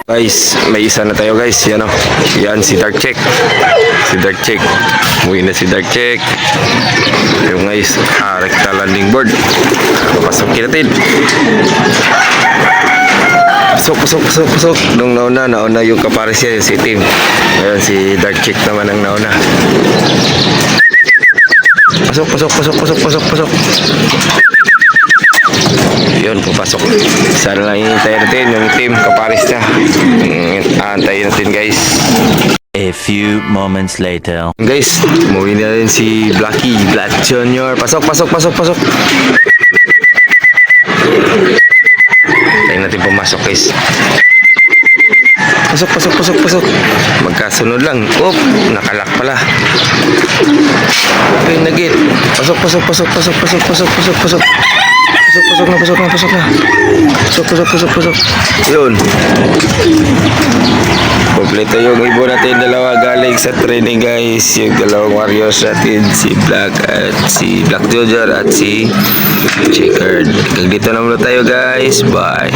Guys, may isa na tayo guys. Yan o. Yan si Dark Check. Si Dark Check. Umuwi na si Dark Check. Yung guys, rekta landing board. Papasukin natin. Pasok. Nung nauna yung kapares niya, si Tim. Ngayon si Dark Check naman ang nauna. Pasok. Yun, papasok. Sana lang hintayin natin yung Tim, kapares niya. Aantayin natin guys. A few moments later. Guys, umuwi na rin si Blacky, Black Junior. Pasok. Tayo natin pumasok guys. Pasok. Magkasunod lang. Oop, nakalak pala. Okay, nagit. Pasok na. Pasok. Yun. Kompleto yung ibo natin dalawa galing sa training guys. Yung dalawang warriors natin, si Black Junior at si Checkered. Hanggang dito na muna tayo guys. Bye.